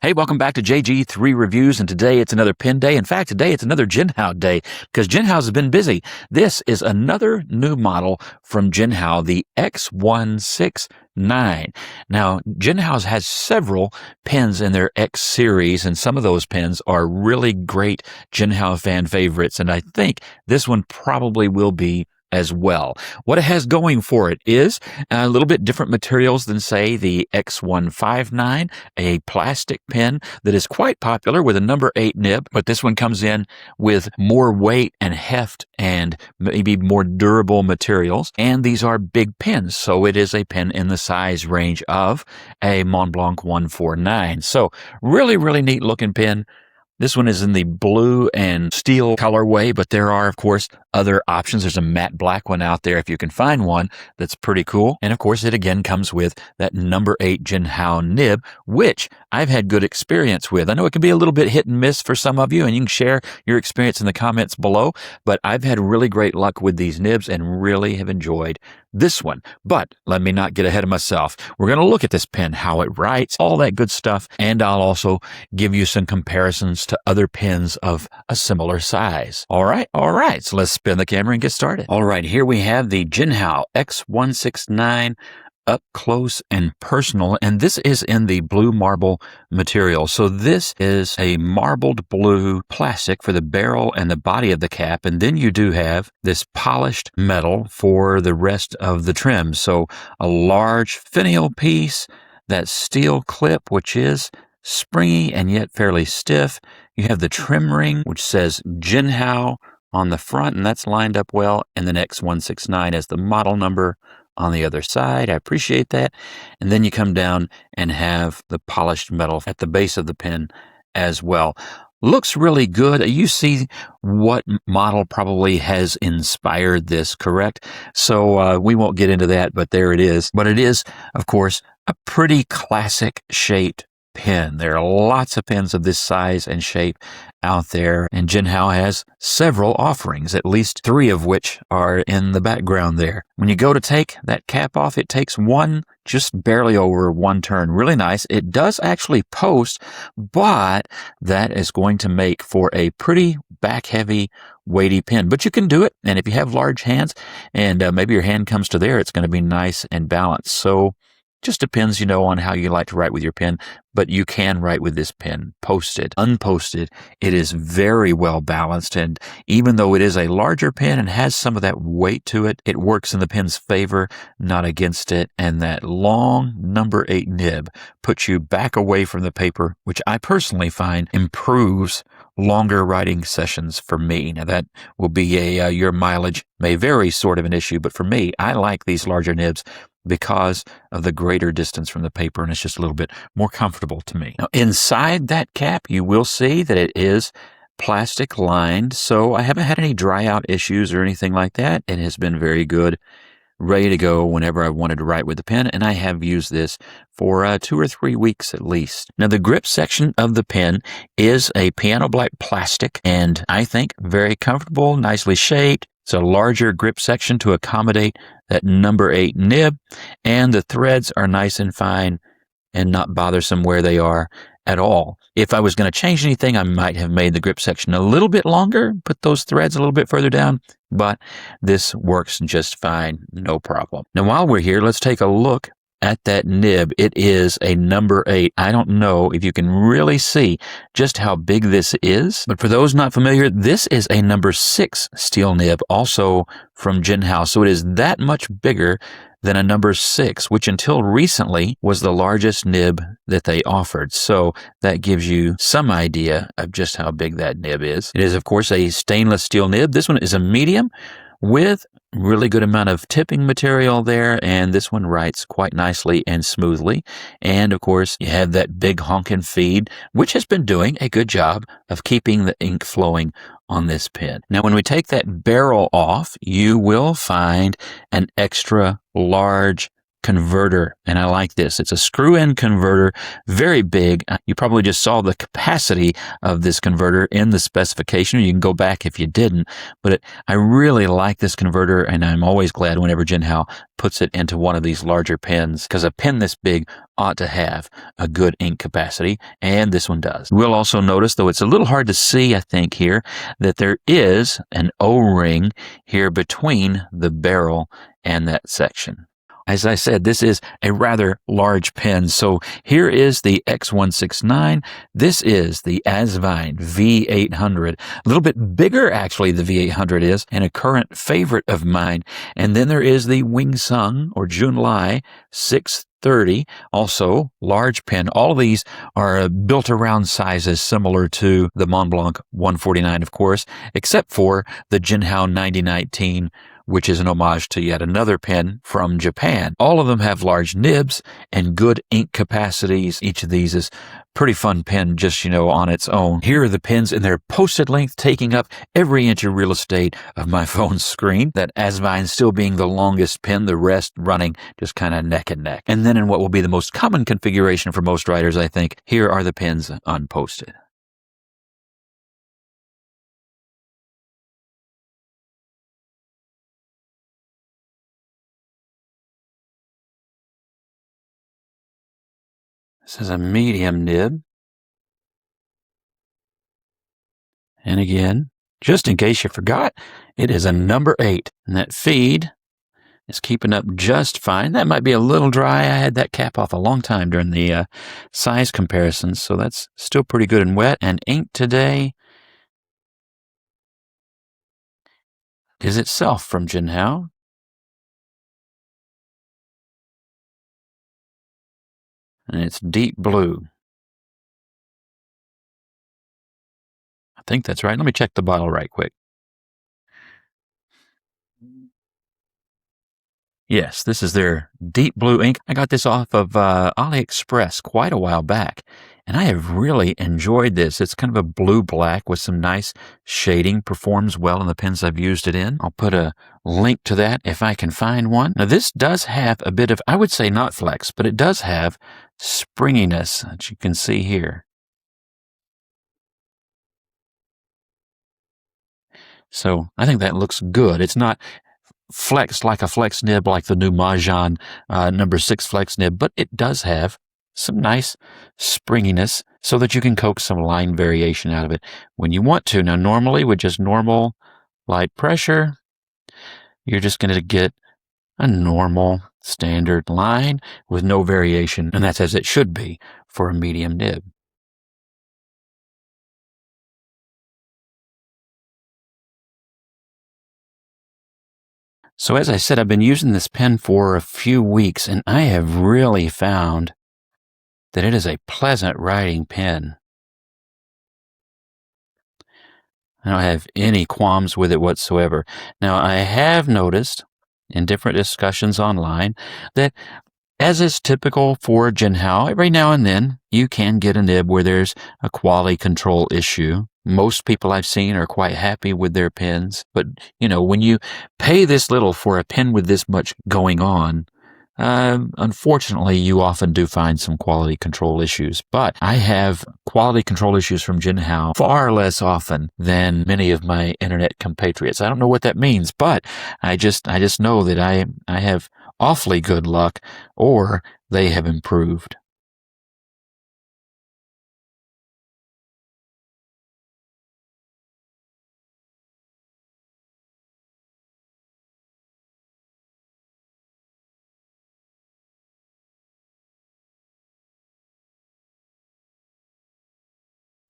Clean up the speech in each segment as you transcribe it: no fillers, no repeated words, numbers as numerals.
Hey, welcome back to JG3 Reviews, and today it's another pen day. In fact, today it's another Jinhao day, because Jinhao has been busy. This is another new model from Jinhao, the X169. Now, Jinhao has several pens in their X series, and some of those pens are really great Jinhao fan favorites, and I think this one probably will be as well. What it has going for it is a little bit different materials than, say, the X159, a plastic pen that is quite popular with a number 8 nib, but this one comes in with more weight and heft and maybe more durable materials. And these are big pens, so it is a pen in the size range of a Montblanc 149. So really, really neat looking pen. This one is in the blue and steel colorway, but there are, of course, other options. There's a matte black one out there if you can find one that's pretty cool. And of course, it again comes with that number 8 Jinhao nib, which I've had good experience with. I know it can be a little bit hit and miss for some of you, and you can share your experience in the comments below, but I've had really great luck with these nibs and really have enjoyed this one. But let me not get ahead of myself. We're going to look at this pen, how it writes, all that good stuff, and I'll also give you some comparisons to other pens of a similar size. All right. So let's spin the camera and get started. All right, here we have the Jinhao X169 up close and personal, and this is in the blue marble material. So this is a marbled blue plastic for the barrel and the body of the cap, and then you do have this polished metal for the rest of the trim. So a large finial piece, that steel clip, which is springy and yet fairly stiff. You have the trim ring, which says Jinhao on the front, and that's lined up well, and then X169 as the model number on the other side. I appreciate that. And then you come down and have the polished metal at the base of the pen as well. Looks really good. You see what model probably has inspired this, correct? So we won't get into that, but there it is. But it is, of course, a pretty classic shaped pen. There are lots of pens of this size and shape out there, and Jinhao has several offerings, at least 3 of which are in the background there. When you go to take that cap off, it takes just barely over 1 turn. Really nice. It does actually post, but that is going to make for a pretty back-heavy, weighty pen. But you can do it, and if you have large hands, and maybe your hand comes to there, it's going to be nice and balanced. So just depends, on how you like to write with your pen, but you can write with this pen, posted, unposted. It is very well balanced, and even though it is a larger pen and has some of that weight to it, it works in the pen's favor, not against it, and that long number 8 nib puts you back away from the paper, which I personally find improves longer writing sessions for me. Now that will be your mileage may vary sort of an issue, but for me, I like these larger nibs because of the greater distance from the paper, and it's just a little bit more comfortable to me. Now, inside that cap, you will see that it is plastic lined, so I haven't had any dry out issues or anything like that. It has been very good, ready to go whenever I wanted to write with the pen, and I have used this for 2 or 3 weeks at least. Now, the grip section of the pen is a piano black plastic, and I think very comfortable, nicely shaped. It's a larger grip section to accommodate that number 8 nib, and the threads are nice and fine and not bothersome where they are at all. If I was going to change anything, I might have made the grip section a little bit longer, put those threads a little bit further down, but this works just fine, no problem. Now, while we're here, let's take a look at that nib. It is a number 8. I don't know if you can really see just how big this is, but for those not familiar, this is a number 6 steel nib, also from Jinhao. So it is that much bigger than a number 6, which until recently was the largest nib that they offered. So that gives you some idea of just how big that nib is. It is, of course, a stainless steel nib. This one is a medium with really good amount of tipping material there, and this one writes quite nicely and smoothly. And of course, you have that big honkin' feed, which has been doing a good job of keeping the ink flowing on this pen. Now, when we take that barrel off, you will find an extra large converter, and I like this. It's a screw-in converter, very big. You probably just saw the capacity of this converter in the specification. You can go back if you didn't, but I really like this converter, and I'm always glad whenever Jinhao puts it into one of these larger pens, because a pen this big ought to have a good ink capacity, and this one does. We'll also notice, though it's a little hard to see, I think here, that there is an O-ring here between the barrel and that section. As I said, this is a rather large pen. So here is the X169. This is the Asvine V800. A little bit bigger, actually, the V800 is, and a current favorite of mine. And then there is the Wingsung, or Junlai 630, also large pen. All of these are built around sizes similar to the Montblanc 149, of course, except for the Jinhao 9019, which is an homage to yet another pen from Japan. All of them have large nibs and good ink capacities. Each of these is pretty fun pen just, on its own. Here are the pens in their posted length, taking up every inch of real estate of my phone screen. That Asvine still being the longest pen, the rest running just kind of neck and neck. And then in what will be the most common configuration for most writers, I think, here are the pens unposted. This is a medium nib. And again, just in case you forgot, it is a number 8. And that feed is keeping up just fine. That might be a little dry. I had that cap off a long time during the size comparisons, so that's still pretty good and wet. And ink today is itself from Jinhao. And it's deep blue. I think that's right. Let me check the bottle right quick. Yes, this is their deep blue ink. I got this off of AliExpress quite a while back, and I have really enjoyed this. It's kind of a blue-black with some nice shading. Performs well in the pens I've used it in. I'll put a link to that if I can find one. Now, this does have a bit of, I would say not flex, but it does have springiness that you can see here. So I think that looks good. It's not flexed like a flex nib like the new Mahjong number 6 flex nib, but it does have some nice springiness so that you can coax some line variation out of it when you want to. Now, normally with just normal light pressure, you're just going to get a normal standard line with no variation, and that's as it should be for a medium nib. So as I said, I've been using this pen for a few weeks, and I have really found that it is a pleasant writing pen. I don't have any qualms with it whatsoever. Now, I have noticed in different discussions online that, as is typical for Jinhao, every now and then you can get a nib where there's a quality control issue. Most people I've seen are quite happy with their pens, but when you pay this little for a pen with this much going on, unfortunately, you often do find some quality control issues. But I have quality control issues from Jinhao far less often than many of my internet compatriots. I don't know what that means, but I just know that I have awfully good luck, or they have improved.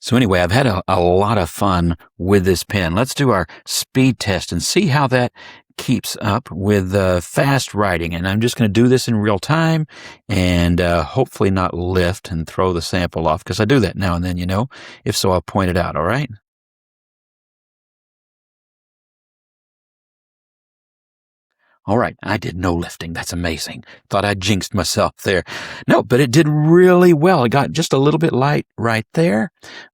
So anyway, I've had a lot of fun with this pen. Let's do our speed test and see how that keeps up with fast writing. And I'm just going to do this in real time and hopefully not lift and throw the sample off, because I do that now and then, If so, I'll point it out, all right? All right, I did no lifting. That's amazing. Thought I jinxed myself there. No, but it did really well. It got just a little bit light right there,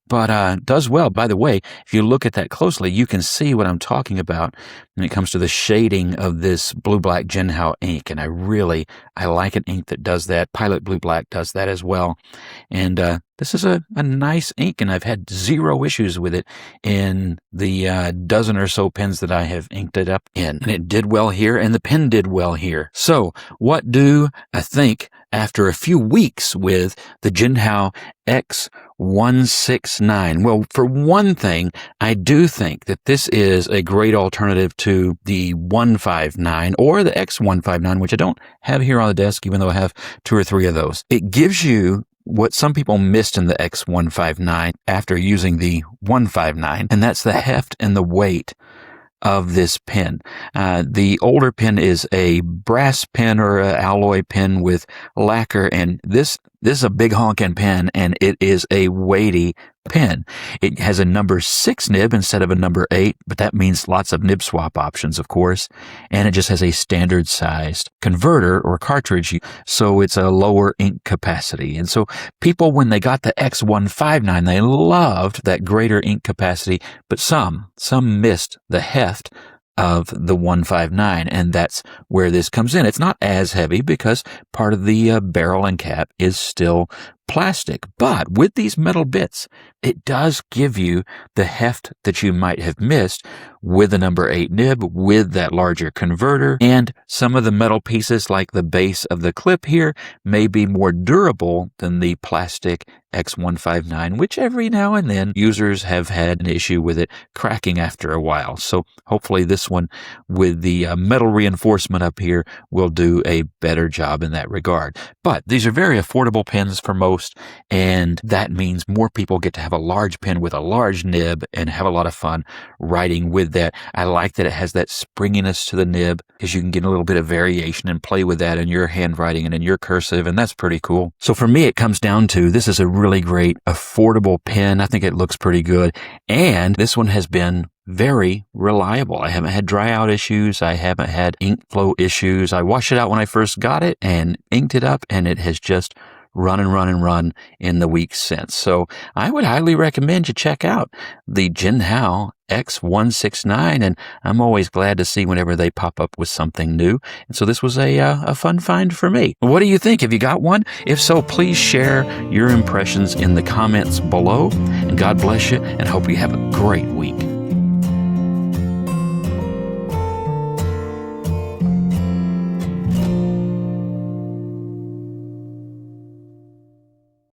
but does well. By the way, if you look at that closely, you can see what I'm talking about when it comes to the shading of this blue-black Jinhao ink. And I like an ink that does that. Pilot Blue Black does that as well. And this is a nice ink, and I've had zero issues with it in the dozen or so pens that I have inked it up in. And it did well here, and the pen did well here. So what do I think after a few weeks with the Jinhao X169? Well, for one thing, I do think that this is a great alternative to the 159 or the X159, which I don't have here on the desk, even though I have 2 or 3 of those. It gives you what some people missed in the X159 after using the 159, and that's the heft and the weight of this pen. The older pen is a brass pen or an alloy pen with lacquer, and this is a big honking pen, and it is a weighty pen. It has a number 6 nib instead of a number 8, but that means lots of nib swap options, of course, and it just has a standard sized converter or cartridge, so it's a lower ink capacity. And so people, when they got the X159, they loved that greater ink capacity, but some missed the heft of the 159, and that's where this comes in. It's not as heavy because part of the barrel and cap is still plastic, but with these metal bits, it does give you the heft that you might have missed with the number 8 nib, with that larger converter, and some of the metal pieces like the base of the clip here may be more durable than the plastic X159, which every now and then users have had an issue with it cracking after a while. So hopefully this one with the metal reinforcement up here will do a better job in that regard. But these are very affordable pens for most, and that means more people get to have a large pen with a large nib and have a lot of fun writing with that. I like that it has that springiness to the nib because you can get a little bit of variation and play with that in your handwriting and in your cursive, and that's pretty cool. So for me, it comes down to this is a really great affordable pen. I think it looks pretty good, and this one has been very reliable. I haven't had dry out issues. I haven't had ink flow issues. I washed it out when I first got it and inked it up, and it has just run in the weeks since. So I would highly recommend you check out the Jinhao X169, and I'm always glad to see whenever they pop up with something new. And so this was a fun find for me. What do you think? Have you got one? If so, please share your impressions in the comments below. And God bless you, and hope you have a great week.